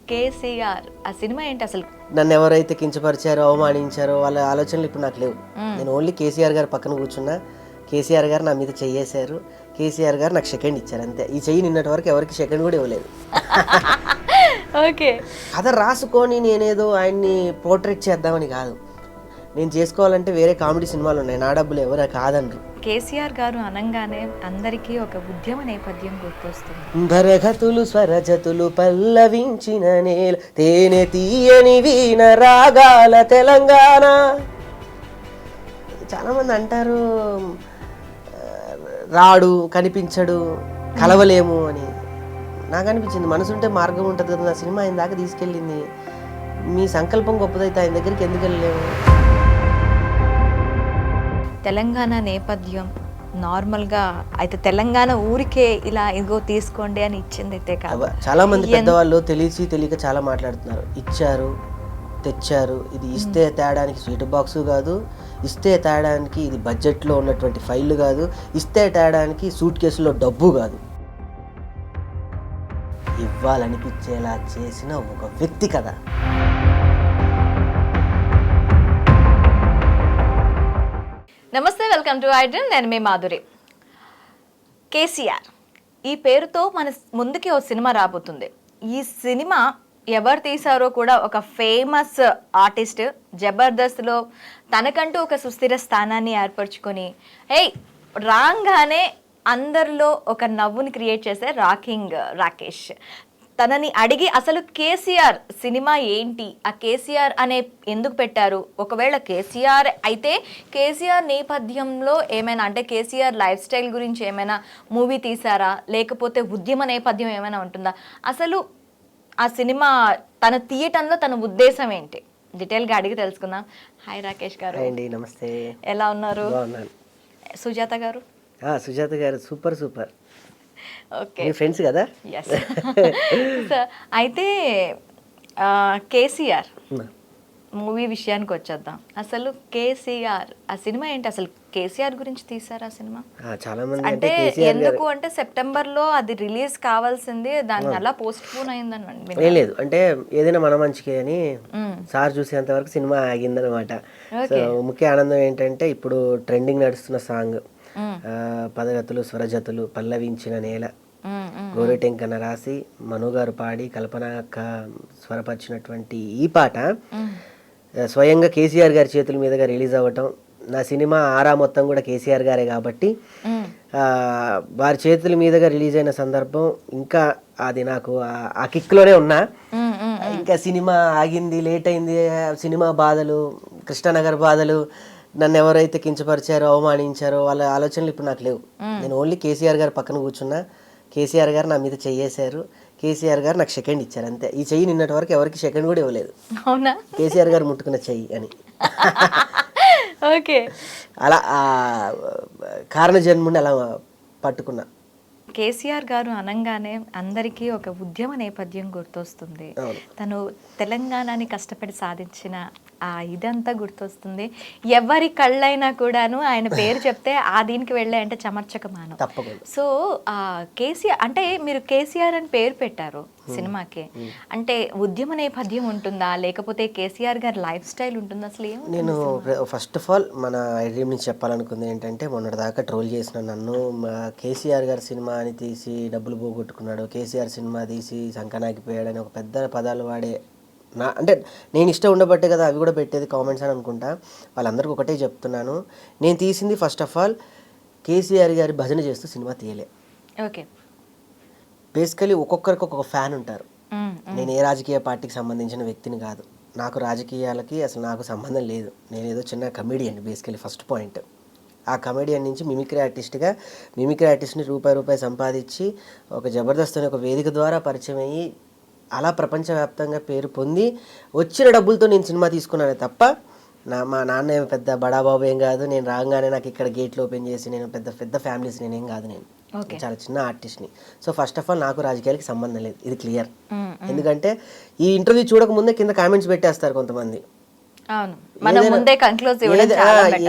కేసీఆర్ ఆ సినిమా ఏంటి అసలు? నన్ను ఎవరైతే కించపరిచారో అవమానించారో వాళ్ళ ఆలోచనలు ఇప్పుడు నాకు లేవు. నేను ఓన్లీ కేసీఆర్ గారు పక్కన కూర్చున్నా, కేసీఆర్ గారు నా మీద చెయ్యేశారు, కేసీఆర్ గారు నాకు సెకండ్ ఇచ్చారు, అంతే. ఈ చెయ్యి నిన్నటి వరకు ఎవరికి సెకండ్ కూడా ఇవ్వలేదు. ఓకే, కథ రాసుకొని నేనేదో ఆయన్ని పోర్ట్రేట్ చేద్దామని కాదు. నేను చేసుకోవాలంటే వేరే కామెడీ సినిమాలు ఉన్నాయి, నా డబ్బులు ఎవరు కాదనరు. కేసీఆర్ గారు అనంగానే అందరికీ ఒక ఉద్యమ నేపథ్యం గుర్తొస్తుంది. భరగతులు స్వరజతులు పల్లవించిన నేల, తేనె తీయని వీణ రాగాల తెలంగాణ. చాలామంది అంటారు రాడు, కనిపించడు, కలవలేము అని. నాకు అనిపించింది మనసుంటే మార్గం ఉంటుంది కదా. నా సినిమా ఆయన దాకా తీసుకెళ్ళింది. మీ సంకల్పం గొప్పదైతే ఆయన దగ్గరికి ఎందుకు వెళ్ళలేము? తెలంగాణ నేపథ్యం నార్మల్గా అయితే తెలంగాణ ఊరికే ఇలా ఇదిగో తీసుకోండి అని ఇచ్చింది అయితే కాదు. చాలా మంది పెద్దవాళ్ళు తెలియక చాలా మాట్లాడుతున్నారు. ఇచ్చారు, తెచ్చారు, ఇది ఇస్తే తేడానికి స్వీట్ బాక్స్ కాదు, ఇస్తే తేడానికి ఇది బడ్జెట్లో ఉన్నటువంటి ఫైళ్ళు కాదు, ఇస్తే తేడానికి సూట్ కేసులో డబ్బు కాదు. ఇవ్వాలనిపించేలా చేసిన ఒక వ్యక్తి కదా. నమస్తే, వెల్కమ్ టు ఐడ్రీమ్. నేను మీ మాధురి. కేసీఆర్ ఈ పేరుతో మన ముందుకి ఓ సినిమా రాబోతుంది. ఈ సినిమా ఎవరు తీశారో కూడా ఒక ఫేమస్ ఆర్టిస్ట్ జబర్దస్త్లో తనకంటూ ఒక సుస్థిర స్థానాన్ని ఏర్పరచుకొని రాగానే అందరిలో ఒక నవ్వుని క్రియేట్ చేసే రాకింగ్ రాకేష్ తనని అడిగి అసలు కేసీఆర్ సినిమా ఏంటి, ఆ కేసీఆర్ అనే ఎందుకు పెట్టారు, ఒకవేళ కేసీఆర్ అయితే కేసీఆర్ నేపథ్యంలో ఏమైనా అంటే కేసీఆర్ లైఫ్ స్టైల్ గురించి ఏమైనా మూవీ తీసారా, లేకపోతే ఉద్యమ నేపథ్యం ఏమైనా ఉంటుందా, అసలు ఆ సినిమా తన తీయటంలో తన ఉద్దేశం ఏంటి, డీటెయిల్గా అడిగి తెలుసుకుందాం. హాయ్ రాకేష్ గారు. నమస్తే. ఎలా ఉన్నారు? సుజాత గారు. సుజాత గారు సూపర్ సూపర్. ఓకే, ఫ్రెండ్స్ కదా. అయితే కేసీఆర్ మూవీ విషయానికి వచ్చేద్దాం. అసలు కేసీఆర్ ఆ సినిమా ఏంటి, అసలు కేసీఆర్ గురించి తీసారా సినిమా? చాలా మంది అంటే ఎందుకు అంటే సెప్టెంబర్ లో అది రిలీజ్ కావాల్సింది, దాన్ని అలా పోస్ట్ పోన్ అయిందని లేదు. అంటే ఏదైనా మన మంచికే అని సార్ చూసేంత వరకు సినిమా ఆగిందనమాట. సో ముఖ్య ఆనందం ఏంటంటే ఇప్పుడు ట్రెండింగ్ నడుస్తున్న సాంగ్ పదగతులు స్వరజతులు పల్లవించిన నేల, గోరెటెంకన రాసి మనుగారు పాడి కల్పన స్వరపరిచినటువంటి ఈ పాట స్వయంగా కేసీఆర్ గారి చేతుల మీదుగా రిలీజ్ అవ్వటం. నా సినిమా ఆరా మొత్తం కూడా కేసీఆర్ గారే కాబట్టి వారి చేతుల మీదుగా రిలీజ్ అయిన సందర్భం ఇంకా అది నాకు ఆ కిక్లోనే ఉన్నా. ఇంకా సినిమా ఆగింది, లేట్ అయింది, సినిమా బాధలు, కృష్ణానగర్ బాధలు, నన్ను ఎవరైతే కించపరిచారో అవమానించారో వాళ్ళ ఆలోచనలు ఇప్పుడు నాకు లేవు. నేను ఓన్లీ కేసీఆర్ గారు పక్కన కూర్చున్నా, కేసీఆర్ గారు నా మీద చెయ్యేశారు, కేసీఆర్ గారు నాకు సెకండ్ ఇచ్చారు, అంతే. ఈ చెయ్యి నిన్నటి వరకు ఎవరికి సెకండ్ కూడా ఇవ్వలేదు. అవునా? కేసీఆర్ గారు ముట్టుకున్న చెయ్యి అని. ఓకే, అలా కారణ జన్ముని అలా పట్టుకున్నా. కేసీఆర్ గారు అనంగానే అందరికీ ఒక ఉద్యమ నేపథ్యం గుర్తొస్తుంది. తను తెలంగాణని కష్టపడి సాధించిన ఆ ఇదంతా గుర్తొస్తుంది. ఎవరి కళ్ళైనా కూడాను ఆయన పేరు చెప్తే ఆ దీనికి వెళ్ళే అంటే చమర్చకమానం. సో కేసీఆర్ అంటే మీరు కేసీఆర్ అని పేరు పెట్టారు సినిమాకి, అంటే ఉద్యమ నేపథ్యం ఉంటుందా, లేకపోతే కేసీఆర్ గారి లైఫ్ స్టైల్ ఉంటుందా, అసలు ఏం? నేను ఫస్ట్ ఆఫ్ ఆల్ మన ఐడ్రీమ్ నుంచి చెప్పాలనుకుంది ఏంటంటే, మొన్నటిదాకా ట్రోల్ చేసిన నన్ను కేసీఆర్ గారి సినిమా అని తీసి డబ్బులు పోగొట్టుకున్నాడు, కేసీఆర్ సినిమా తీసి సంకనాగిపోయాడని ఒక పెద్ద పదాలు వాడే అంటే నేను ఇష్టం ఉండబట్టే కదా అవి కూడా పెట్టేది కామెంట్స్ అని అనుకుంటా. వాళ్ళందరికీ ఒకటే చెప్తున్నాను, నేను తీసింది ఫస్ట్ ఆఫ్ ఆల్ కేసీఆర్ గారి భజన చేస్తూ సినిమా తీయలే. ఓకే, బేసికలీ ఒక్కొక్కరికి ఒక్కొక్క ఫ్యాన్ ఉంటారు. నేను ఏ రాజకీయ పార్టీకి సంబంధించిన వ్యక్తిని కాదు, నాకు రాజకీయాలకి అసలు నాకు సంబంధం లేదు. నేను ఏదో చిన్న కమెడియన్ బేసికలీ ఫస్ట్ పాయింట్. ఆ కమెడియన్ నుంచి మిమిక్రీ ఆర్టిస్ట్గా మిమిక్రీ ఆర్టిస్ట్ని రూపాయి సంపాదించి ఒక జబర్దస్త్ అనే ఒక వేదిక ద్వారా పరిచయం అయ్యి అలా ప్రపంచవ్యాప్తంగా పేరు పొంది వచ్చిన డబ్బులతో నేను సినిమా తీసుకున్నానే తప్ప మా నాన్న ఏం పెద్ద బడాబాబు ఏం కాదు. నేను రాగానే నాకు ఇక్కడ గేట్లు ఓపెన్ చేసి నేను పెద్ద ఫ్యామిలీస్ నేనేం కాదు, నేను చాలా చిన్న ఆర్టిస్ట్ని. సో ఫస్ట్ ఆఫ్ ఆల్ నాకు రాజకీయాలకి సంబంధం లేదు, ఇది క్లియర్. ఎందుకంటే ఈ ఇంటర్వ్యూ చూడకముందే కింద కామెంట్స్ పెట్టేస్తారు కొంతమంది.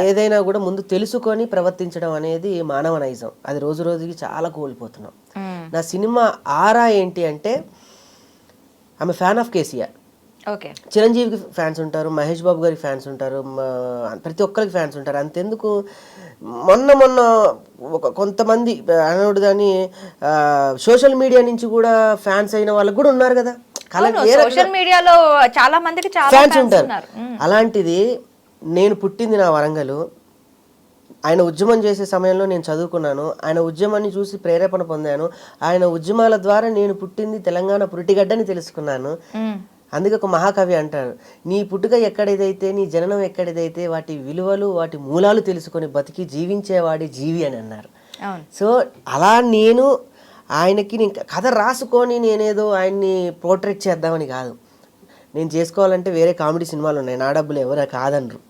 ఏదైనా కూడా ముందు తెలుసుకొని ప్రవర్తించడం అనేది మానవ నైజం, అది రోజు రోజుకి చాలా కోల్పోతున్నాం. నా సినిమా ఆరా ఏంటి అంటే ఆమె ఫ్యాన్ ఆఫ్ కేసీఆర్. ఓకే. చిరంజీవికి ఫ్యాన్స్ ఉంటారు, మహేష్ బాబు గారికి ఫ్యాన్స్ ఉంటారు, ప్రతి ఒక్కరికి ఫ్యాన్స్ ఉంటారు. అంతెందుకు మొన్న కొంతమంది అనోడు కానీ సోషల్ మీడియా నుంచి కూడా ఫ్యాన్స్ అయిన వాళ్ళకి కూడా ఉన్నారు కదా, సోషల్ మీడియాలో చాలా మందికి చాలా ఫ్యాన్స్ ఉంటారు. అలాంటిది నేను పుట్టింది నా వరంగల్, ఆయన ఉద్యమం చేసే సమయంలో నేను చదువుకున్నాను, ఆయన ఉద్యమాన్ని చూసి ప్రేరేపణ పొందాను, ఆయన ఉద్యమాల ద్వారా నేను పుట్టింది తెలంగాణ పురిటిగడ్డని తెలుసుకున్నాను. అందుకే ఒక మహాకవి అంటారు, నీ పుట్టుక ఎక్కడేదైతే, నీ జననం ఎక్కడేదైతే, వాటి విలువలు వాటి మూలాలు తెలుసుకొని బతికి జీవించేవాడి జీవి అని అన్నారు. సో అలా నేను ఆయనకి నేను కథ రాసుకొని నేనేదో ఆయన్ని పోర్ట్రేట్ చేద్దామని కాదు. నేను చేసుకోవాలంటే వేరే కామెడీ సినిమాలు ఉన్నాయి, నా డబ్బులు ఎవరు కాదనరు.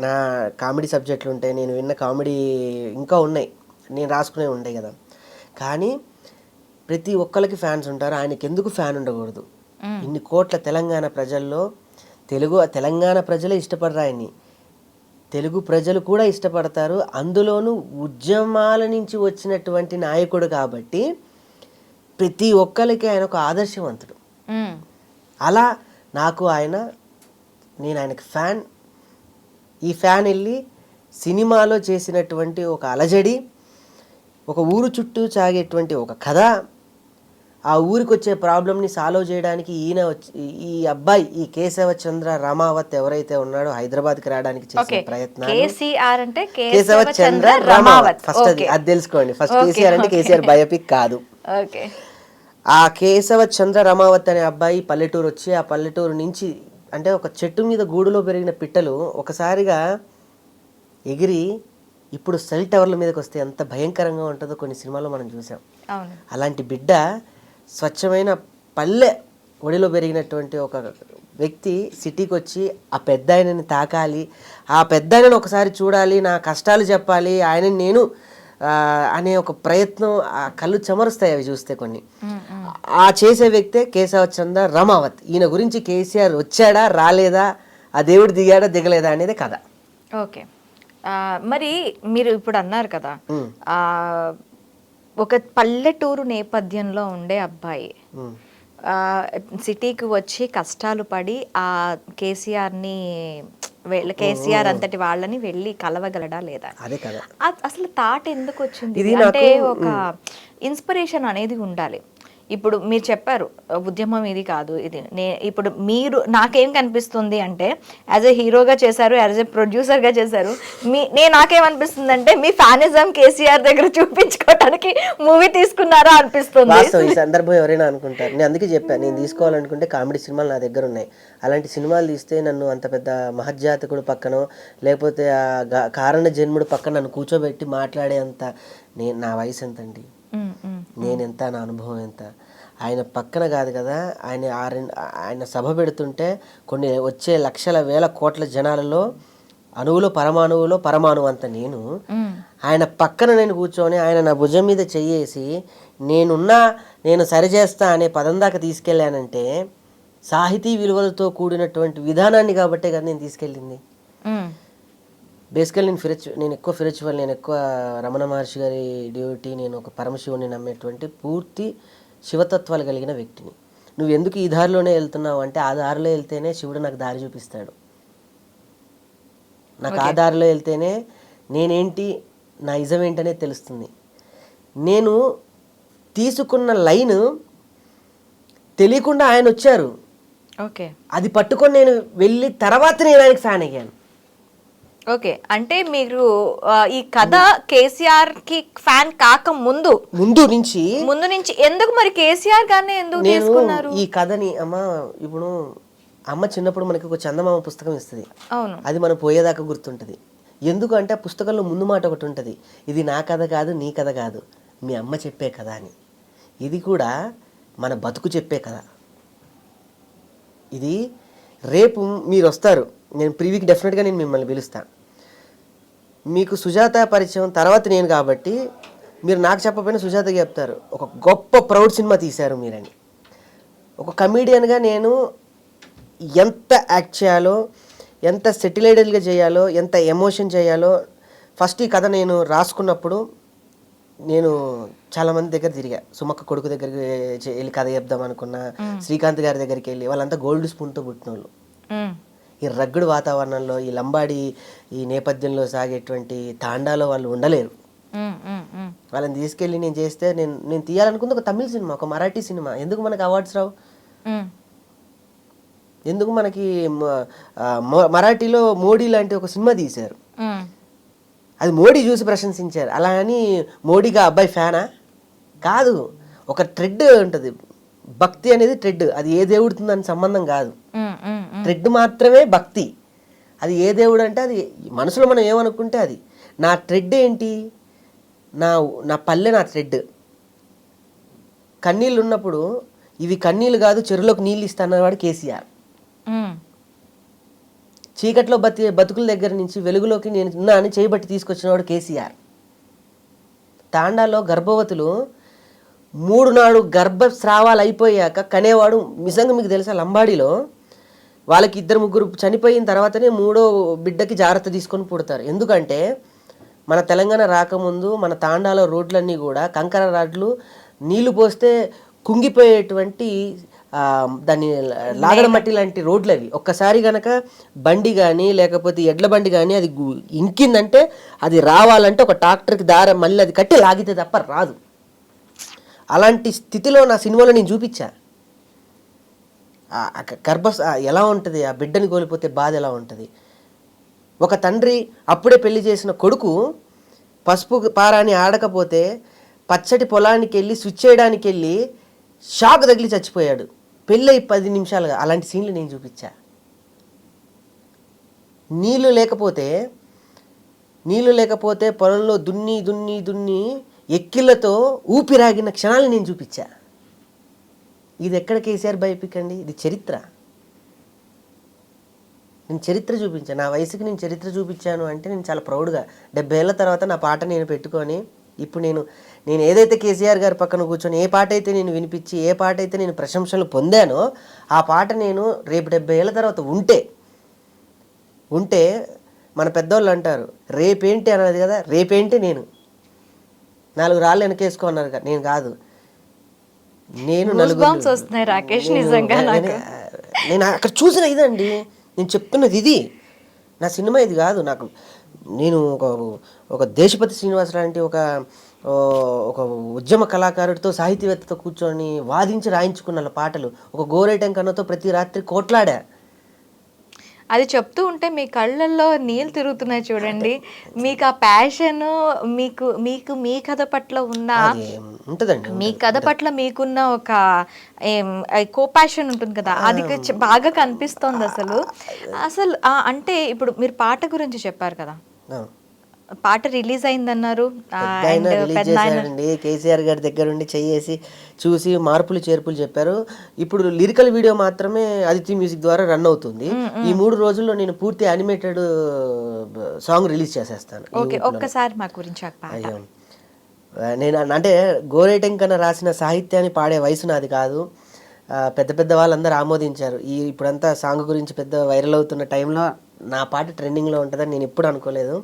నా కామెడీ సబ్జెక్టులు ఉంటాయి, నేను విన్న కామెడీ ఇంకా ఉన్నాయి, నేను రాసుకునే ఉంటాయి కదా. కానీ ప్రతి ఒక్కరికి ఫ్యాన్స్ ఉంటారు, ఆయనకి ఎందుకు ఫ్యాన్ ఉండకూడదు? ఇన్ని కోట్ల తెలంగాణ ప్రజల్లో తెలంగాణ ప్రజలే ఇష్టపడరు ఆయన్ని, తెలుగు ప్రజలు కూడా ఇష్టపడతారు. అందులోనూ ఉద్యమాల నుంచి వచ్చినటువంటి నాయకుడు కాబట్టి ప్రతి ఒక్కరికి ఆయన ఒక ఆదర్శవంతుడు. అలా నాకు నేను ఆయనకు ఫ్యాన్. ఈ ఫ్యాన్ వెళ్ళి సినిమాలో చేసినటువంటి ఒక అలజడి, ఒక ఊరు చుట్టూ సాగేటువంటి ఒక కథ, ఆ ఊరికి వచ్చే ప్రాబ్లమ్ని సాల్వ్ చేయడానికి ఈ అబ్బాయి ఈ కేశవచంద్ర రమావత్ ఎవరైతే ఉన్నాడో హైదరాబాద్కి రావడానికి చేసిన ప్రయత్నాలు. కేశవచంద్ర రమావత్ ఫస్ట్ అది తెలుసుకోండి. ఫస్ట్ కేసీఆర్ అంటే కేసీఆర్ బయోపిక్ కాదు. ఆ కేశవచంద్ర రమావత్ అనే అబ్బాయి పల్లెటూరు వచ్చి, ఆ పల్లెటూరు నుంచి అంటే ఒక చెట్టు మీద గూడులో పెరిగిన పిట్టలు ఒకసారిగా ఎగిరి ఇప్పుడు సెల్ టవర్ల మీదకి వస్తే ఎంత భయంకరంగా ఉంటుందో కొన్ని సినిమాల్లో మనం చూసాం. అలాంటి బిడ్డ స్వచ్ఛమైన పల్లె ఒడిలో పెరిగినటువంటి ఒక వ్యక్తి సిటీకి వచ్చి ఆ పెద్ద ఆయనని తాకాలి, ఆ పెద్ద ఆయనను ఒకసారి చూడాలి, నా కష్టాలు చెప్పాలి, ఆయనని నేను అనే ఒక ప్రయత్నం, ఆ కళ్ళు చెమరుస్తాయి అవి చూస్తే కొన్ని. ఆ చేసే వ్యక్తే కేశవచంద్ర రమావత్. ఈయన గురించి కేసీఆర్ వచ్చాడా రాలేదా, ఆ దేవుడు దిగాడా దిగలేదా అనేది కథ. ఓకే. మరి మీరు ఇప్పుడు అన్నారు కదా, ఒక పల్లెటూరు నేపథ్యంలో ఉండే అబ్బాయి సిటీకి వచ్చి కష్టాలు పడి ఆ కేసీఆర్ అంతటి వాళ్ళని వెళ్ళి కలవగలడా లేదా? అసలు థాట్ ఎందుకు వచ్చింది? అంటే ఒక ఇన్స్పిరేషన్ అనేది ఉండాలి. ఇప్పుడు మీరు చెప్పారు ఉద్యమం ఇది కాదు ఇది. ఇప్పుడు మీరు నాకేం కనిపిస్తుంది అంటే యాజ్ ఎ హీరోగా చేశారు, యాజ్ ఎ ప్రొడ్యూసర్గా చేశారు, నాకేమనిపిస్తుంది అంటే మీ ఫ్యానిజం కేసీఆర్ దగ్గర చూపించుకోవడానికి మూవీ తీసుకున్నారా అనిపిస్తుంది. ఈ సందర్భం ఎవరైనా అనుకుంటారు, నేను అందుకే చెప్పాను, నేను తీసుకోవాలనుకుంటే కామెడీ సినిమాలు నా దగ్గర ఉన్నాయి. అలాంటి సినిమాలు తీస్తే నన్ను అంత పెద్ద మహజ్జాతకుడు పక్కనో లేకపోతే ఆ కారణ జన్ముడు పక్కన నన్ను కూర్చోబెట్టి మాట్లాడే అంత నా వయసు ఎంతండి, నేనెంత, నా అనుభవం ఎంత. ఆయన పక్కన కాదు కదా, ఆయన సభ పెడుతుంటే కొన్ని వచ్చే లక్షల వేల కోట్ల జనాలలో అణువులో పరమాణువు అంత ఆయన పక్కన నేను కూర్చొని ఆయన నా భుజం మీద చెయ్యేసి నేను సరిచేస్తా అనే పదం దాకా తీసుకెళ్ళానంటే సాహితీ విలువలతో కూడినటువంటి విధానాన్ని కాబట్టే కదా నేను తీసుకెళ్ళింది. బేసికల్ నేను ఎక్కువ స్పిరిచువల్, నేను ఎక్కువ రమణ మహర్షి గారి డ్యూటీ, నేను ఒక పరమశివుని నమ్మేటువంటి పూర్తి శివతత్వాలు కలిగిన వ్యక్తిని. నువ్వు ఎందుకు ఈ దారిలోనే వెళ్తున్నావు అంటే ఆ దారిలో వెళ్తేనే శివుడు నాకు దారి చూపిస్తాడు, నాకు ఆ దారిలో వెళ్తేనే నేనేంటి, నా ఇజం ఏంటనేది తెలుస్తుంది. నేను తీసుకున్న లైన్ తెలియకుండా ఆయన వచ్చారు, అది పట్టుకొని నేను వెళ్ళి తర్వాత నేను ఆయనకి ఫ్యాన్ అయ్యాను. ఓకే, అంటే మీరు ఈ కథ కేసీఆర్ కి ఫ్యాన్ కాక ముందు నుంచి ఎందుకు మరి కేసీఆర్ గారిని ఎందుకు తీసుకున్నారు? ఈ కథని ఇప్పుడు అమ్మ చిన్నప్పుడు మనకి ఒక చందమామ పుస్తకం ఇస్తుంది, అది మనం పోయేదాకా గుర్తుంటది. ఎందుకు అంటే ఆ పుస్తకంలో ముందు మాట ఒకటి ఉంటుంది, ఇది నా కథ కాదు, నీ కథ కాదు, మీ అమ్మ చెప్పే కథ అని. ఇది కూడా మన బతుకు చెప్పే కథ. ఇది రేపు మీరు వస్తారు, నేను ప్రీవీకి డెఫినెట్గా నేను మిమ్మల్ని పిలుస్తాను. మీకు సుజాత పరిచయం తర్వాత నేను కాబట్టి మీరు నాకు చెప్పకపోయినా సుజాతకి చెప్తారు, ఒక గొప్ప ప్రౌడ్ సినిమా తీశారు మీరని. ఒక కమీడియన్గా నేను ఎంత యాక్ట్ చేయాలో, ఎంత సెటిలైడల్గా చేయాలో, ఎంత ఎమోషన్ చేయాలో ఫస్ట్ ఈ కథ నేను రాసుకున్నప్పుడు నేను చాలా మంది దగ్గర తిరిగా. సుమక్క కొడుకు దగ్గరికి వెళ్ళి కథ చెప్దాం అనుకున్నా, శ్రీకాంత్ గారి దగ్గరికి వెళ్ళి, వాళ్ళంతా గోల్డ్ స్పూన్తో పుట్టిన వాళ్ళు. ఈ రగ్గుడు వాతావరణంలో, ఈ లంబాడి ఈ నేపథ్యంలో సాగేటువంటి తాండాలో వాళ్ళు ఉండలేరు. వాళ్ళని తీసుకెళ్ళి నేను చేస్తే, నేను తీయాలనుకుంది ఒక తమిళ సినిమా, ఒక మరాఠీ సినిమా. ఎందుకు మనకి అవార్డ్స్ రావు? ఎందుకు మనకి మరాఠీలో మోడీ లాంటి ఒక సినిమా తీశారు, అది మోడీ చూసి ప్రశంసించారు. అలా అని మోడీగా అబ్బాయి ఫ్యానా? కాదు. ఒక ట్రెడ్ ఉంటుంది, భక్తి అనేది ట్రెడ్. అది ఏ దేవుడితో దాని సంబంధం కాదు, ట్రెడ్ మాత్రమే భక్తి. అది ఏ దేవుడు అంటే అది మనసులో మనం ఏమనుకుంటే అది. నా ట్రెడ్ ఏంటి? నా పల్లె నా ట్రెడ్. కన్నీళ్ళు ఉన్నప్పుడు ఇవి కన్నీళ్ళు కాదు, చెరువులోకి నీళ్ళు ఇస్తానన్నవాడు కేసీఆర్. చీకట్లో బతుకుల దగ్గర నుంచి వెలుగులోకి నేను ఉన్నా అని చేయబట్టి తీసుకొచ్చినవాడు కేసీఆర్. తాండాలో గర్భవతులు 3 నాడు గర్భస్రావాలు అయిపోయాక కనేవాడు. నిజంగా మీకు తెలుసా, లంబాడీలో వాళ్ళకి 2-3 చనిపోయిన తర్వాతనే 3వ బిడ్డకి జాగ్రత్త తీసుకొని పుడతారు. ఎందుకంటే మన తెలంగాణ రాకముందు మన తాండాలో రోడ్లన్నీ కూడా కంకర రాడ్లు, నీళ్లు పోస్తే కుంగిపోయేటువంటి దాన్ని లాగడ మట్టి లాంటి రోడ్లు అవి. ఒక్కసారి గనక బండి కానీ లేకపోతే ఎడ్ల బండి కానీ అది ఇంకిందంటే అది రావాలంటే ఒక ట్రాక్టర్కి దారం మళ్ళీ అది కట్టి లాగితే తప్ప రాదు. అలాంటి స్థితిలో నా సినిమాలో నేను చూపించా. ఎలా ఉంటుంది, ఆ బిడ్డని కోల్పోతే బాధ ఎలా ఉంటుంది. ఒక తండ్రి అప్పుడే పెళ్లి చేసిన కొడుకు పసుపు పారాని ఆడకపోతే పచ్చటి పొలానికి వెళ్ళి స్విచ్ చేయడానికి వెళ్ళి షాక్ తగిలి చచ్చిపోయాడు, పెళ్ళై 10 నిమిషాలుగా. అలాంటి సీన్లు నేను చూపించా. నీళ్లు లేకపోతే పొలంలో దున్ని దున్ని దున్ని ఎక్కిళ్ళతో ఊపిరాగిన క్షణాలు నేను చూపించా. ఇది ఎక్కడ కేసీఆర్ బయోపిక్ అండి? ఇది చరిత్ర. నేను చరిత్ర చూపించాను. నా వయసుకి నేను చరిత్ర చూపించాను అంటే నేను చాలా ప్రౌడ్గా. 70 ఏళ్ళ తర్వాత నా పాట నేను పెట్టుకొని, ఇప్పుడు నేను ఏదైతే కేసీఆర్ గారి పక్కన కూర్చొని ఏ పాట అయితే నేను వినిపించి, ఏ పాట అయితే నేను ప్రశంసలు పొందానో, ఆ పాట నేను రేపు 70 ఏళ్ళ తర్వాత ఉంటే మన పెద్దోళ్ళు అంటారు, రేపేంటి అన్నది కదా, రేపేంటి నేను 4 రాళ్ళు వెనకేసుకో అన్నారు కదా, నేను కాదు. నేను నేను అక్కడ చూసిన ఇదండి, నేను చెప్తున్నది ఇది. నా సినిమా ఇది కాదు. నేను ఒక దేశపతి శ్రీనివాస్ లాంటి ఒక ఉద్యమ కళాకారుడితో, సాహితీవేత్తతో కూర్చొని వాదించి రాయించుకున్న పాటలు. ఒక గోరేటం కన్నతో ప్రతి రాత్రి కోట్లాడా. అది చెప్తూ ఉంటే మీ కళ్ళల్లో నీళ్ళు తిరుగుతున్నాయి చూడండి. మీకు ఆ ప్యాషన్, మీకు మీ కథ పట్ల ఉన్న ఉంటుందండి, మీ కథ పట్ల మీకున్న ఒక కో ప్యాషన్ ఉంటుంది కదా, అది బాగా కనిపిస్తోంది. అసలు అంటే ఇప్పుడు మీరు పాట గురించి చెప్పారు కదా, పాట రిలీజ్ అయిందన్నారు. కేసీఆర్ గారి దగ్గర ఉండి చేసి చూసి మార్పులు చేర్పులు చెప్పారు. ఇప్పుడు లిరికల్ వీడియో మాత్రమే అదితి మ్యూజిక్ ద్వారా రన్ అవుతుంది. ఈ 3 రోజుల్లో నేను పూర్తి యానిమేటెడ్ సాంగ్ రిలీజ్ చేసేస్తాను. ఒక్కసారి మా గురించి అయ్యో, నేను అంటే గోరేటం కన్నా రాసిన సాహిత్యాన్ని పాడే వయసు నాది కాదు. పెద్ద పెద్ద వాళ్ళందరూ ఆమోదించారు. ఇప్పుడంతా సాంగ్ గురించి పెద్ద వైరల్ అవుతున్న టైంలో నా పాట ట్రెండింగ్లో ఉంటుందని నేను ఎప్పుడు అనుకోలేదు.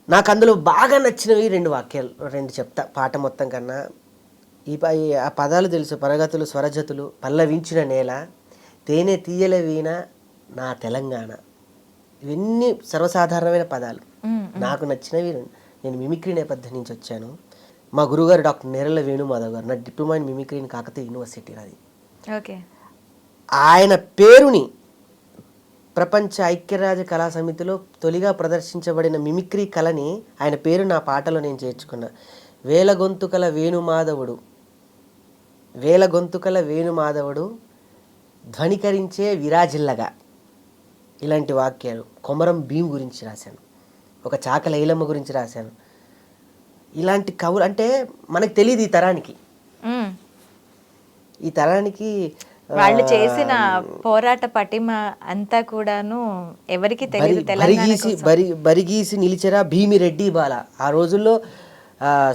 నాకు అందులో బాగా నచ్చినవి 2 వాక్యాలు, 2 చెప్తా పాట మొత్తం కన్నా. ఆ పదాలు తెలుసు. పరగతులు స్వరజతులు పల్లవించిన నేల, తేనె తీయల వీణ నా తెలంగాణ. ఇవన్నీ సర్వసాధారణమైన పదాలు. నాకు నచ్చినవి. నేను మిమిక్రీ నేపథ్యం నుంచి వచ్చాను. మా గురుగారు డాక్టర్ నేరళ్ళ వేణుమాధవ్ గారు, నా diploma in mimicry in Kakatiya university నాది. ఆయన పేరుని ప్రపంచ ఐక్యరాజ్య కళా సమితిలో తొలిగా ప్రదర్శించబడిన మిమిక్రీ కళని ఆయన పేరు నా పాటలో నేను చేర్చుకున్నా. వేల గొంతుకల వేణుమాధవుడు ధ్వనికరించే విరాజిల్లగా. ఇలాంటి వాక్యాలు. కొమరం భీం గురించి రాశాను, ఒక చాక లైలమ్మ గురించి రాశాను. ఇలాంటి కవులు అంటే మనకు తెలియదు ఈ తరానికి వాళ్ళు చేసిన పోరాట పటిమ అంతా కూడాను ఎవరికి తెలియదు. బరిగీసి నిలిచరా భీమిరెడ్డి బాల. ఆ రోజుల్లో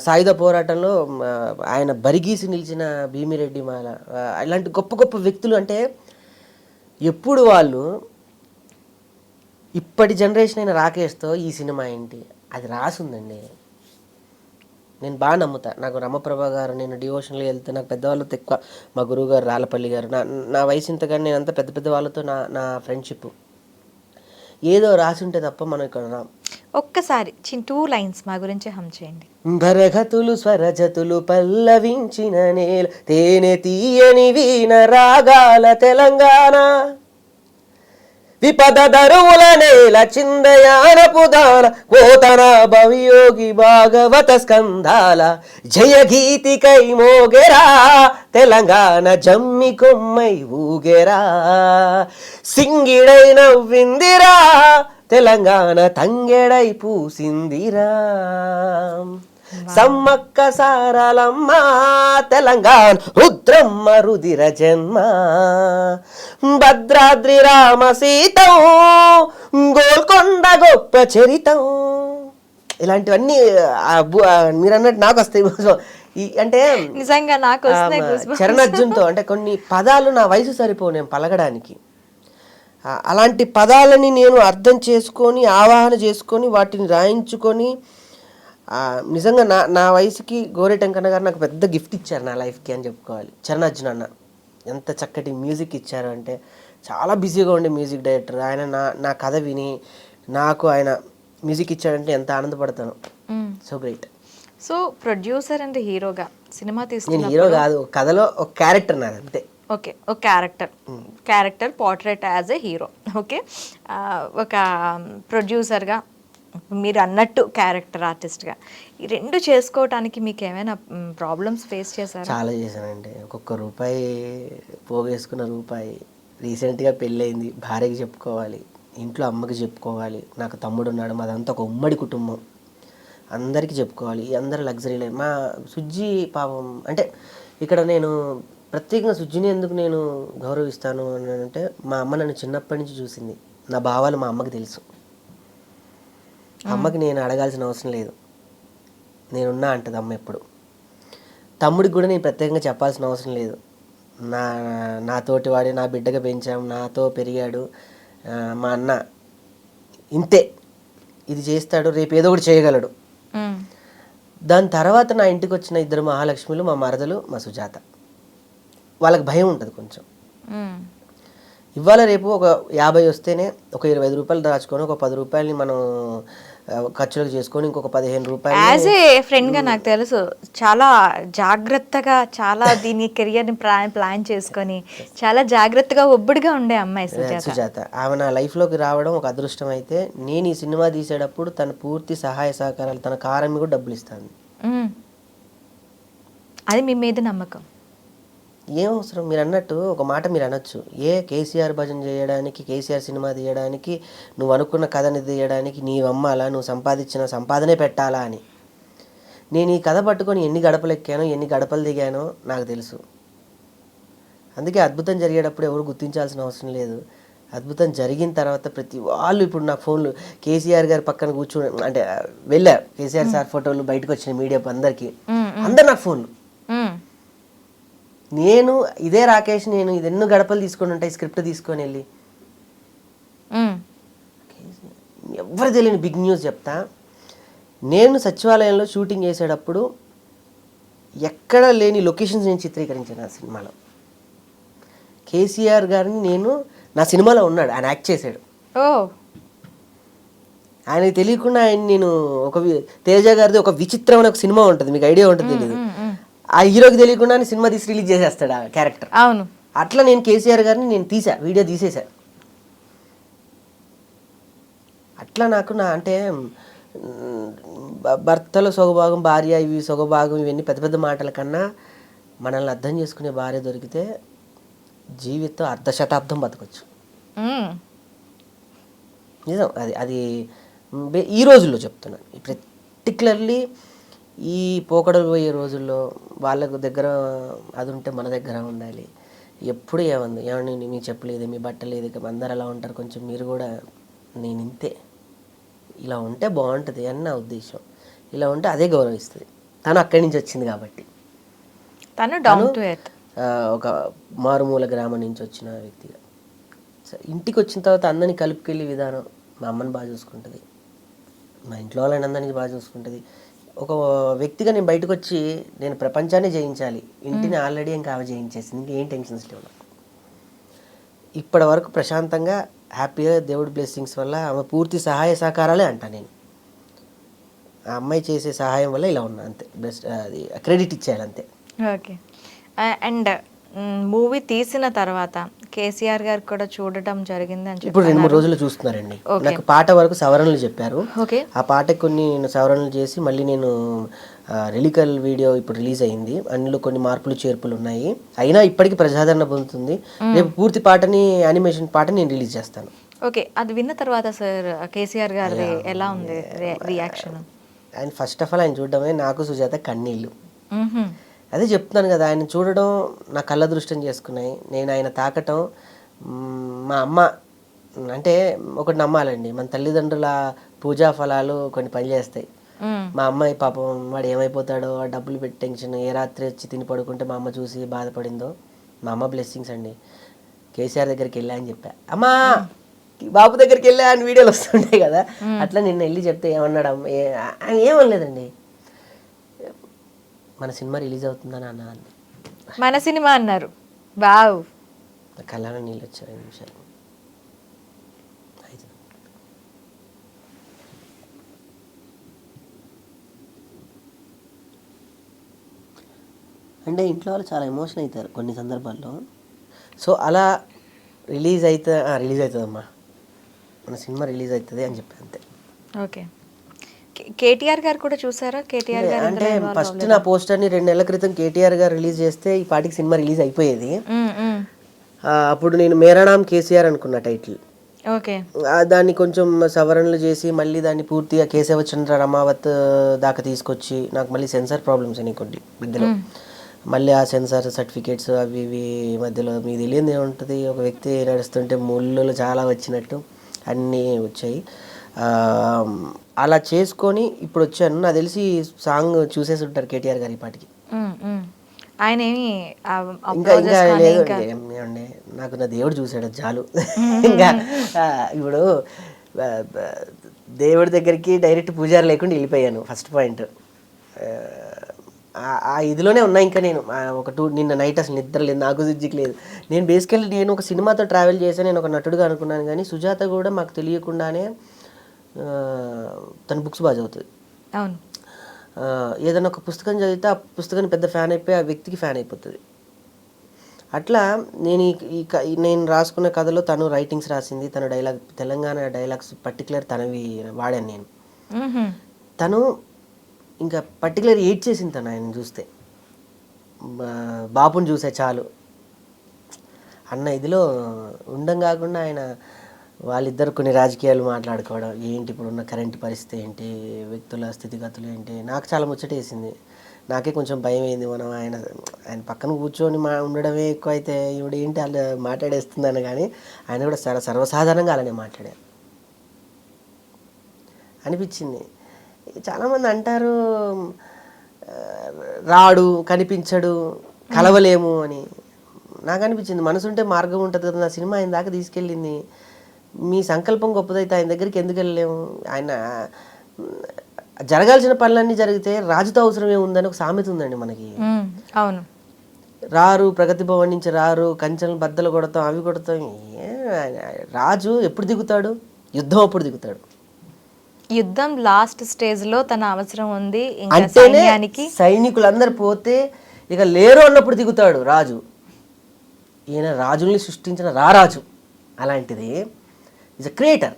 సాయుధ పోరాటంలో ఆయన బరిగీసి నిలిచిన భీమిరెడ్డి బాల. ఇలాంటి గొప్ప గొప్ప వ్యక్తులు. అంటే ఎప్పుడు వాళ్ళు ఇప్పటి జనరేషన్ అయిన రాకేష్తో ఈ సినిమా ఏంటి అది రాసుందండి. నేను బాగా నమ్ముతా. నాకు రమప్రభ గారు, నేను డివోషన్లో వెళ్తే నాకు పెద్దవాళ్ళతో ఎక్కువ, మా గురువు గారు రాళ్ళపల్లి గారు, నా వయసు ఇంత కానీ నేను అంతా పెద్ద పెద్ద వాళ్ళతో నా ఫ్రెండ్షిప్. ఏదో రాసి ఉంటే తప్ప మనం ఇక్కడ రాం. ఒక్కసారి 2 లైన్స్ మా గురించి హమ్ చేయండి. భరగతులు స్వరజతులు పల్లవించిన నేల, తేనె తీయని వీణ రాగాల తెలంగాణ, విపద దరువుల నేల, చిందయానపు దాన, కోతన భవియోగి భాగవత స్కంధాల, జయ గీతికై మోగెరా తెలంగాణ, జమ్మి కొమ్మై ఊగెరా, సింగిడై నవ్విందిరా తెలంగాణ, తంగెడై పూసిందిరా, సమ్మక్క సారలమ్మ తెలంగాణ, రుద్రమ్మ రుదిర జన్మ, భద్రాద్రి రామ సీతం, గోల్కొండ గొప్ప చరితం. ఇలాంటివన్నీ మీరు అన్నట్టు నాకు వస్తాయి. అంటే నిజంగా నాకు వస్తున్నాయి చరణార్జున్తో, అంటే కొన్ని పదాలు నా వయసు సరిపోవు నేను పలకడానికి. అలాంటి పదాలని నేను అర్థం చేసుకొని, ఆవాహన చేసుకొని, వాటిని రాయించుకొని, నిజంగా నా వయసుకి గోరెటెంకన్న గారు నాకు పెద్ద గిఫ్ట్ ఇచ్చారు నా లైఫ్కి అని చెప్పుకోవాలి. చరణార్జున్ అన్న ఎంత చక్కటి మ్యూజిక్ ఇచ్చారు అంటే, చాలా బిజీగా ఉండే మ్యూజిక్ డైరెక్టర్ ఆయన. నా కథ విని నాకు ఆయన మ్యూజిక్ ఇచ్చాడంటే ఎంత ఆనందపడతాను. So great. So producer and హీరోగా సినిమా నేను తీసుకున్న హీరో కాదు, కథలో ఒక క్యారెక్టర్ నాది అంతే. ఓకే, ఒక character portrait as a hero. Okay, ఒక ప్రొడ్యూసర్గా మీరు అన్నట్టు క్యారెక్టర్ ఆర్టిస్ట్గా ఈ రెండు చేసుకోవటానికి మీకు ఏమైనా ప్రాబ్లమ్స్ ఫేస్ చేశారా? చాలా చేశానండి. ఒక్కొక్క రూపాయి పోగేసుకున్న రూపాయి. రీసెంట్గా పెళ్ళయింది, భార్యకి చెప్పుకోవాలి, ఇంట్లో అమ్మకి చెప్పుకోవాలి, నాకు తమ్ముడు ఉన్నాడు, మాదంతా ఒక ఉమ్మడి కుటుంబం, అందరికీ చెప్పుకోవాలి. అందరూ లగ్జరీ లైఫ్. మా సుజ్జి పాపం అంటే ఇక్కడ నేను ప్రత్యేకంగా సుజ్జిని ఎందుకు నేను గౌరవిస్తాను అని అంటే, మా అమ్మ నన్ను చిన్నప్పటి నుంచి చూసింది. నా భావాలు మా అమ్మకి తెలుసు. అమ్మకి నేను అడగాల్సిన అవసరం లేదు, నేనున్నా అంటది అమ్మ ఎప్పుడు. తమ్ముడికి కూడా నేను ప్రత్యేకంగా చెప్పాల్సిన అవసరం లేదు. నాతోటి వాడి, నా బిడ్డగా పెంచాం, నాతో పెరిగాడు మా అన్న, ఇంతే, ఇది చేస్తాడు, రేపు ఏదో ఒకటి చేయగలడు. దాని తర్వాత నా ఇంటికి వచ్చిన 2 మహాలక్ష్మిలు, మా మరదలు, మా సుజాత. వాళ్ళకి భయం ఉంటుంది కొంచెం. ఇవాళ రేపు ఒక 50 వస్తేనే ఒక 25 రూపాయలు దాచుకొని, ఒక 10 రూపాయలని మనం ఖర్చులకు చేసుకొని, ఇంకొక 15 రూపాయలు. యాజ్ ఏ ఫ్రెండ్గా నాకు తెలుసు, చాలా జాగ్రత్తగా, చాలా దీని కెరియర్ని ప్లాన్ చేసుకొని చాలా జాగ్రత్తగా ఒబ్బడిగా ఉండే అమ్మాయి సుజాత. ఆమె నా లైఫ్లోకి రావడం ఒక అదృష్టం. అయితే నేను ఈ సినిమా తీసేటప్పుడు తన పూర్తి సహాయ సహకారాలు, తన కారం కూడా డబ్బులు ఇస్తాను. అది మీ మీద నమ్మకం. ఏం అవసరం, మీరు అన్నట్టు ఒక మాట మీరు అనొచ్చు, కేసీఆర్ భజన చేయడానికి, కేసీఆర్ సినిమా తీయడానికి, నువ్వు అనుకున్న కథని తీయడానికి నీ అమ్మాలా, నువ్వు సంపాదించిన సంపాదనే పెట్టాలా అని. నేను ఈ కథ పట్టుకొని ఎన్ని గడపలు ఎక్కానో, ఎన్ని గడపలు దిగానో నాకు తెలుసు. అందుకే అద్భుతం జరిగేటప్పుడు ఎవరు గుర్తించాల్సిన అవసరం లేదు. అద్భుతం జరిగిన తర్వాత ప్రతి వాళ్ళు ఇప్పుడు నాకు ఫోన్లు, కేసీఆర్ గారి పక్కన కూర్చొని, అంటే వెళ్ళా కేసీఆర్ సార్ ఫోటోలు బయటకు వచ్చిన మీడియా అందరికీ, అందరు నాకు ఫోన్లు. నేను ఇదే రాకేష్, నేను ఇది ఎన్నో గడపలు తీసుకొని ఉంటాయి, స్క్రిప్ట్ తీసుకొని వెళ్ళి. ఎవరు తెలియని బిగ్ న్యూస్ చెప్తా. నేను సచివాలయంలో షూటింగ్ చేసేటప్పుడు ఎక్కడ లేని లొకేషన్స్ నేను చిత్రీకరించాను ఆ సినిమాలో. కేసీఆర్ గారిని నేను నా సినిమాలో ఉన్నాడు, ఆయన యాక్ట్ చేశాడు. ఆయనకి తెలియకుండా ఆయన నేను ఒక తేజ గారిది ఒక విచిత్రం అనే ఒక సినిమా ఉంటుంది, మీకు ఐడియా ఉంటుంది తెలియదు, ఆ హీరోకి తెలియకుండా సినిమా తీసి రిలీజ్ చేసేస్తాడు ఆ క్యారెక్టర్. అవును, అట్లా నేను కేసీఆర్ గారిని నేను వీడియో తీసేసా. అట్లా నాకు అంటే భర్తలో సొగభాగం, భార్య ఇవి సొగభాగం, ఇవన్నీ పెద్ద పెద్ద మాటల కన్నా మనల్ని అర్థం చేసుకునే భార్య దొరికితే జీవితం 1/2 శతాబ్దం బతకొచ్చు. నిజం. అది ఈ రోజుల్లో చెప్తున్నాను. పర్టికులర్లీ ఈ పోకడలు పోయే రోజుల్లో వాళ్ళకు దగ్గర అది ఉంటే మన దగ్గర ఉండాలి. ఎప్పుడు ఏమండి మీ చెప్పలేదు, మీ బట్టలేదు, అందరు అలా ఉంటారు, కొంచెం మీరు కూడా నేను ఇంతే, ఇలా ఉంటే బాగుంటుంది అని నా ఉద్దేశం. ఇలా ఉంటే అదే గౌరవిస్తుంది. తను అక్కడి నుంచి వచ్చింది కాబట్టి, తను ఒక మారుమూల గ్రామం నుంచి వచ్చిన వ్యక్తిగా ఇంటికి వచ్చిన తర్వాత అందరినీ కలుపుకెళ్ళే విధానం, మా అమ్మని బాగా చూసుకుంటుంది, మా ఇంట్లో వాళ్ళని అందరినీ బాగా చూసుకుంటుంది. ఒక వ్యక్తిగా నేను బయటకు వచ్చి నేను ప్రపంచాన్ని జయించాలి, ఇంటిని ఆల్రెడీ ఇంకా ఆమె జయించేసింది, ఇంకేం టెన్షన్స్ లేవు నాకు. ఇప్పటి వరకు ప్రశాంతంగా హ్యాపీగా దేవుడి బ్లెస్సింగ్స్ వల్ల ఆమె పూర్తి సహాయ సహకారాలే అంట. నేను ఆ అమ్మాయి చేసే సహాయం వల్ల ఇలా ఉన్నా అంతే, బెస్ట్ అది క్రెడిట్ ఇచ్చేయాలి అంతే. ఓకే. అండ్ మూవీ తీసిన తర్వాత కేసీఆర్ గారు కూడా చూడటం జరిగింది అని ఇప్పుడు 2-3 రోజులు చూస్తున్నారండి. నాకు పాట వరకు సవరణలు చెప్పారు. ఓకే. ఆ పాటకి కొన్ని నేను సవరణలు చేసి మళ్ళీ నేను రిలికల్ వీడియో ఇప్పుడు రిలీజ్ అయింది, అందులో కొన్ని మార్పులు చేర్పులు ఉన్నాయి, అయినా ఇప్పటికీ ప్రజాదరణ పొందుతుంది. రేపు పూర్తి పాటని యానిమేషన్ పాటని నేను రిలీజ్ చేస్తాను. ఓకే. అది విన్న తర్వాత సార్ కేసీఆర్ గారిది ఎలా ఉంది రియాక్షన్? ఆయన ఫస్ట్ ఆఫ్ ఆల్ ఆయన చూడడమే నాకు సుజాత కన్నీళ్ళు. అదే చెప్తున్నాను కదా, ఆయన చూడడం నా కళ్ళ దృష్టం చేసుకున్నాయి, నేను ఆయన తాకటం. మా అమ్మ అంటే ఒకటి నమ్మాలండి, మన తల్లిదండ్రుల పూజా ఫలాలు కొన్ని పనిచేస్తాయి. మా అమ్మాయి పాపం వాడు ఏమైపోతాడో, ఆ డబ్బులు పెట్టి టెన్షన్, ఏ రాత్రి వచ్చి తిని పడుకుంటే మా అమ్మ చూసి బాధపడిందో, మా అమ్మ బ్లెస్సింగ్స్ అండి. కేసీఆర్ దగ్గరికి వెళ్ళా అని చెప్పా, అమ్మా బాబు దగ్గరికి వెళ్ళా అని వీడియోలు వస్తుంటాయి కదా, అట్లా నిన్న వెళ్ళి చెప్తే ఏమన్నాడు, ఆయన ఏమనలేదండి. మన సినిమా రిలీజ్ అవుతుందని అన్నా. మన సినిమా అన్నారు. వావ్, కళ్ళలో నీళ్ళు వచ్చారు 5 నిమిషాలు. అంటే ఇంట్లో వాళ్ళు చాలా ఎమోషన్ అవుతారు కొన్ని సందర్భాల్లో. సో అలా రిలీజ్ అవుతుందమ్మా, మన సినిమా రిలీజ్ అవుతుంది అని చెప్పి అంతే. ఓకే. కేటీఆర్ గారు కూడా చూసారా? కేటీఆర్ గారు అంటే ఫస్ట్ నా పోస్టర్ని 2 నెలల క్రితం కేటీఆర్ గారు రిలీజ్ చేస్తే ఈ పాటికి సినిమా రిలీజ్ అయిపోయేది. అప్పుడు నేను మేరానాం కేసీఆర్ అనుకున్న టైటిల్. ఓకే. దాన్ని కొంచెం సవరణలు చేసి మళ్ళీ దాన్ని పూర్తిగా కేశవచంద్ర రమావత్ దాకా తీసుకొచ్చి, నాకు మళ్ళీ సెన్సార్ ప్రాబ్లమ్స్ అని కొద్ది మధ్యలో, మళ్ళీ ఆ సెన్సార్ సర్టిఫికేట్స్ అవి ఇవి మధ్యలో మీకు తెలియదు ఏముంటుంది, ఒక వ్యక్తి నడుస్తుంటే ముళ్ళు చాలా వచ్చినట్టు అన్నీ వచ్చాయి. అలా చేసుకొని ఇప్పుడు వచ్చాను. నాకు తెలిసి సాంగ్ చూసేసి ఉంటారు కేటీఆర్ గారి పాటికి. ఆయన ఏమి ఇంకా లేదు ఏమండి, నాకు నా దేవుడు చూసాడు చాలు. ఇంకా ఇప్పుడు దేవుడి దగ్గరికి డైరెక్ట్ పూజారి లేకుండా వెళ్ళిపోయాను, ఫస్ట్ పాయింట్. ఆ ఇదిలోనే ఉన్నా. ఇంకా నేను నిన్న నైట్ అసలు నిద్ర లేదు, నాకు జిజ్జికి లేదు. నేను బేసికల్లీ నేను ఒక సినిమాతో ట్రావెల్ చేశాను, నేను ఒక నటుడుగా అనుకున్నాను. కానీ సుజాత కూడా మాకు తెలియకుండానే తన బుక్స్ బాగా చదువుతుంది. అవును. ఏదైనా ఒక పుస్తకం చదివితే ఆ పుస్తకాన్ని పెద్ద ఫ్యాన్ అయిపోయి ఆ వ్యక్తికి ఫ్యాన్ అయిపోతుంది. అట్లా నేను రాసుకున్న కథలో తను రైటింగ్స్ రాసింది, తను డైలాగ్, తెలంగాణ డైలాగ్స్ పర్టికులర్ తనవి వాడాను నేను. తను ఇంకా పర్టికులర్ ఎయిట్ చేసింది తను ఆయన చూస్తే, బాపుని చూసే చాలు అన్న ఇదిలో ఉండం. కాకుండా ఆయన వాళ్ళిద్దరు కొన్ని రాజకీయాలు మాట్లాడుకోవడం, ఏంటి ఇప్పుడున్న కరెంట్ పరిస్థితి ఏంటి, వ్యక్తుల స్థితిగతులు ఏంటి, నాకు చాలా ముచ్చటేసింది. నాకే కొంచెం భయం అయింది. మనం ఆయన పక్కన కూర్చొని ఉండడమే ఎక్కువ అయితే ఈవిడ ఏంటి అలా మాట్లాడేస్తుందని, కానీ ఆయన కూడా సర్వసాధారణంగా అలానే మాట్లాడారు అనిపించింది. చాలామంది అంటారు రాడు, కనిపించడు, కలవలేము అని. నాకు అనిపించింది మనసుంటే మార్గం ఉంటుంది కదా. నా సినిమా ఆయన దాకా తీసుకెళ్ళింది. మీ సంకల్పం గొప్పదైతే ఆయన దగ్గరికి ఎందుకు వెళ్ళలేము? ఆయన జరగాల్సిన పనులన్నీ జరిగితే రాజుతో అవసరం ఏముందని ఒక సామెత ఉందండి మనకి. అవును. రారు, ప్రగతి భవన్ నుంచి రారు, కంచెలను బద్దలు కొడతాం, అవి కొడతాం. రాజు ఎప్పుడు దిగుతాడు? యుద్ధం అప్పుడు దిగుతాడు. యుద్ధం లాస్ట్ స్టేజ్ లో తన అవసరం ఉంది. అంటేనే సైనికులందరూ పోతే ఇక లేరు అన్నప్పుడు దిగుతాడు రాజు. ఈయన రాజుల్ని సృష్టించిన రారాజు. అలాంటిది ఈజ్ అ క్రియేటర్.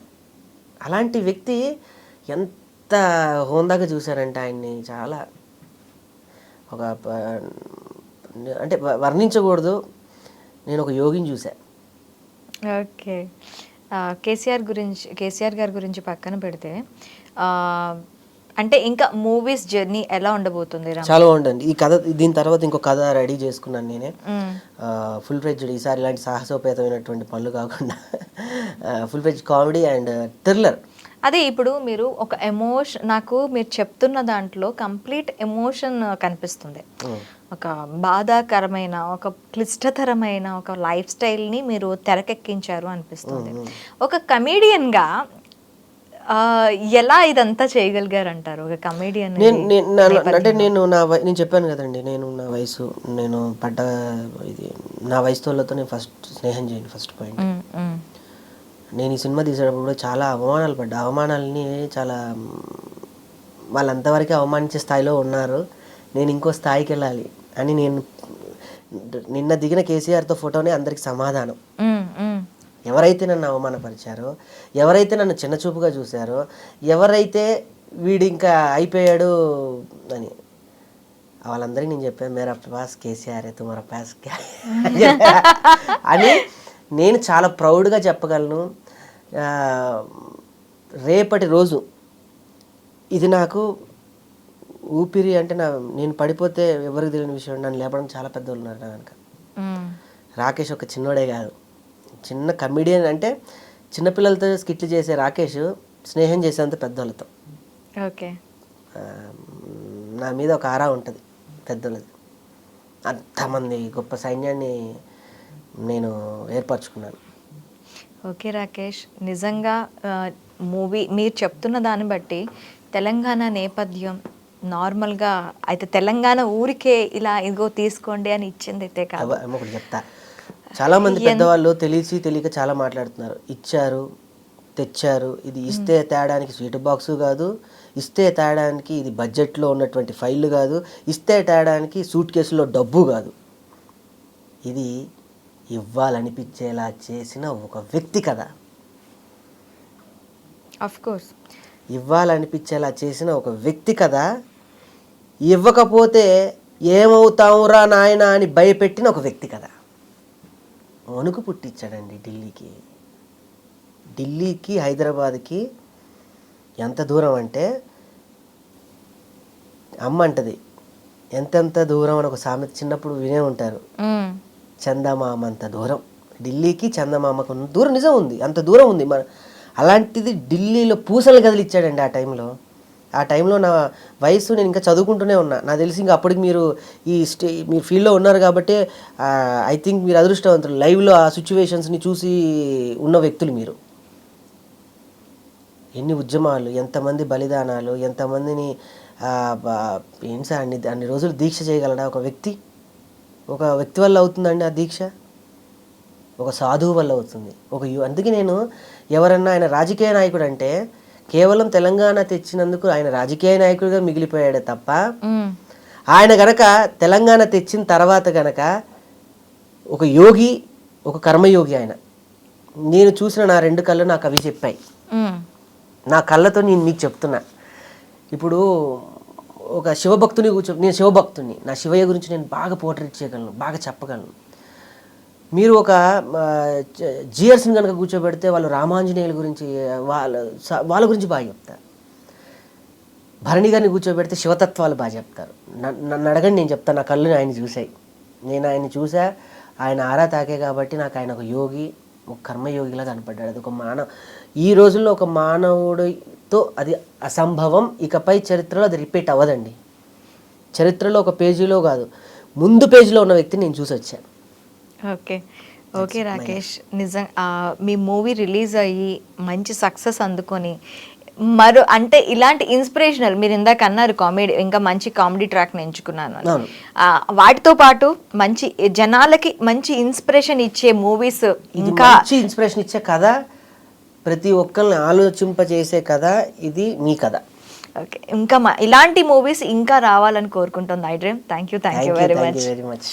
అలాంటి వ్యక్తి ఎంత హోందాగా చూశారంటే ఆయన్ని, చాలా ఒక అంటే వర్ణించకూడదు. నేను ఒక యోగిని చూసా. ఓకే. కేసీఆర్ గారి గురించి పక్కన పెడితే అంటే ఇంకా మూవీస్ జర్నీ ఎలా ఉండబోతుంది? చాలా బాగుంటుంది ఈ కథ. దీని తర్వాత ఇంకో కథ రెడీ చేసుకున్నాను నేనే, ఫుల్ ఫ్లెడ్జ్డ్. ఈసారి ఇలాంటి సాహసోపేతమైనటువంటి పనులు కాకుండా full fledged comedy and thriller. అదే ఇప్పుడు మీరు ఒక ఎమోషన్, నాకు మీరు చెప్తున్న దాంట్లో కంప్లీట్ ఎమోషన్ కనిపిస్తుంది. ఒక బాధాకరమైన, ఒక క్లిష్టతరమైన ఒక లైఫ్ స్టైల్ని మీరు తెరకెక్కించారు అనిపిస్తుంది. ఒక కమీడియన్గా ఎలా ఇదంతా చేయగలిగారు అంటారు ఒక కమేడియన్? నేను చెప్పాను కదండి, నేను నా వయసు, నేను పడ్డ ఇది, నా వయసు వాళ్ళతో నేను ఫస్ట్ స్నేహం చేయను. ఫస్ట్ పాయింట్, నేను ఈ సినిమా తీసేటప్పుడు కూడా చాలా అవమానాలు పడ్డా. అవమానాలని చాలా, వాళ్ళంతవరకు అవమానించే స్థాయిలో ఉన్నారు, నేను ఇంకో స్థాయికి వెళ్ళాలి అని నేను నిన్న దిగిన కేసీఆర్తో ఫోటోనే అందరికి సమాధానం. ఎవరైతే నన్ను అవమానపరిచారో, ఎవరైతే నన్ను చిన్నచూపుగా చూశారో, ఎవరైతే వీడు ఇంకా అయిపోయాడు అని, వాళ్ళందరికీ నేను చెప్పాను, మేరా పాస్ కేసీఆర్ తుమారా పాస్ అని నేను చాలా ప్రౌడ్గా చెప్పగలను. రేపటి రోజు ఇది నాకు ఊపిరి అంటే నేను పడిపోతే ఎవరికి తెలియని విషయం, నన్ను లేపడం చాలా పెద్దోళ్ళు ఉన్నారు నా వెనక. రాకేష్ ఒక చిన్నోడే కాదు, చిన్న కమెడియన్. అంటే చిన్నపిల్లలతో స్కిట్లు చేసే రాకేష్ స్నేహం చేసేంత పెద్దోళ్ళతో. ఓకే, నా మీద ఒక ఆరా ఉంటుంది పెద్దోళ్ళది. అంతమంది గొప్ప సైన్యాన్ని నేను ఏర్పరచుకున్నాను. ఓకే రాకేష్, నిజంగా మూవీ మీరు చెప్తున్న దాన్ని బట్టి తెలంగాణ నేపథ్యం నార్మల్గా అయితే తెలంగాణ ఊరికే ఇలా ఇదిగో తీసుకోండి అని ఇచ్చింది అయితే కాదు. ఒకటి చెప్తా, చాలామంది పెద్దవాళ్ళు తెలియక చాలా మాట్లాడుతున్నారు. ఇచ్చారు, తెచ్చారు, ఇది ఇస్తే తేడానికి స్వీట్ బాక్సు కాదు, ఇస్తే తేడానికి ఇది బడ్జెట్లో ఉన్నటువంటి ఫైళ్ళు కాదు, ఇస్తే తేడానికి సూట్ కేసులో డబ్బు కాదు. ఇది ఇవ్వాలనిపించేలా చేసిన ఒక వ్యక్తి కదా. ఆఫ్ కోర్స్ ఇవ్వాలనిపించేలా చేసిన ఒక వ్యక్తి కదా. ఇవ్వకపోతే ఏమవుతావురా నాయన అని భయపెట్టిన ఒక వ్యక్తి కదా. వణుకు పుట్టించాడండి ఢిల్లీకి హైదరాబాద్కి ఎంత దూరం అంటే, అమ్మ అంటది ఎంతెంత దూరం అని ఒక సామెత చిన్నప్పుడు వినే ఉంటారు. చందమామ అంత దూరం ఢిల్లీకి, చందమామకు దూరం నిజం ఉంది, అంత దూరం ఉంది. అలాంటిది ఢిల్లీలో పూసలు కదిలిచ్చాడండి ఆ టైంలో నా వయసు, నేను ఇంకా చదువుకుంటూనే ఉన్నా. నాకు తెలిసి ఇంకా అప్పటికి మీరు మీరు ఫీల్డ్లో ఉన్నారు కాబట్టి ఐ థింక్ మీరు అదృష్టవంతులు, లైవ్లో ఆ సిచ్యువేషన్స్ని చూసి ఉన్న వ్యక్తులు మీరు. ఎన్ని ఉద్యమాలు, ఎంతమంది బలిదానాలు, ఎంతమందిని ఏంటి సార్ అన్ని రోజులు దీక్ష చేయగలడా ఒక వ్యక్తి వల్ల అవుతుందండి ఆ దీక్ష? ఒక సాధువు వల్ల అవుతుంది. అందుకే నేను ఎవరన్నా ఆయన రాజకీయ నాయకుడు అంటే కేవలం తెలంగాణ తెచ్చినందుకు ఆయన రాజకీయ నాయకుడిగా మిగిలిపోయాడే తప్ప, ఆయన గనక తెలంగాణ తెచ్చిన తర్వాత గనక ఒక యోగి, ఒక కర్మయోగి ఆయన. నేను చూసిన నా 2 కళ్ళు నాకు అవి చెప్పాయి. నా కళ్ళతో నేను మీకు చెప్తున్నా. ఇప్పుడు ఒక శివభక్తుని నేను శివభక్తుని, నా శివయ్య గురించి నేను బాగా పోర్ట్రేట్ చేయగలను, బాగా చెప్పగలను. మీరు ఒక జియర్స్ని కనుక కూర్చోబెడితే వాళ్ళు రామాంజనేయుల గురించి వాళ్ళ గురించి బాగా చెప్తారు. భరణి గారిని కూర్చోబెడితే శివతత్వాలు బాగా చెప్తారు. నన్ను అడగండి, నేను చెప్తాను. నా కళ్ళు ఆయన చూసాయి, నేను ఆయన్ని చూసా, ఆయన ఆరా తాకే కాబట్టి నాకు ఆయన ఒక యోగి, ఒక కర్మయోగిలా కనపడ్డాడు. అది ఈ రోజుల్లో ఒక మానవుడితో అది అసంభవం. ఇకపై చరిత్రలో అది రిపీట్ అవ్వదండి. చరిత్రలో ఒక పేజీలో కాదు, ముందు పేజీలో ఉన్న వ్యక్తిని నేను చూసి వచ్చాను. ఓకే రాకేష్, నిజం మీ మూవీ రిలీజ్ అయ్యి మంచి సక్సెస్ అందుకొని అంటే ఇలాంటి ఇన్స్పిరేషనల్, మీరు ఇందాక అన్నారు కామెడీ, ఇంకా మంచి కామెడీ ట్రాక్ని ఎంచుకున్నాను అని. వాటితో పాటు మంచి జనాలకి మంచి ఇన్స్పిరేషన్ ఇచ్చే మూవీస్, ఇంకా ఇన్స్పిరేషన్ ఇచ్చే కథ, ప్రతి ఒక్కరిని ఆలోచింపజేసే కథ, ఇది మీ కథ. ఓకే, ఇంకా ఇలాంటి మూవీస్ ఇంకా రావాలని కోరుకుంటుంది I dream. Thank you very much.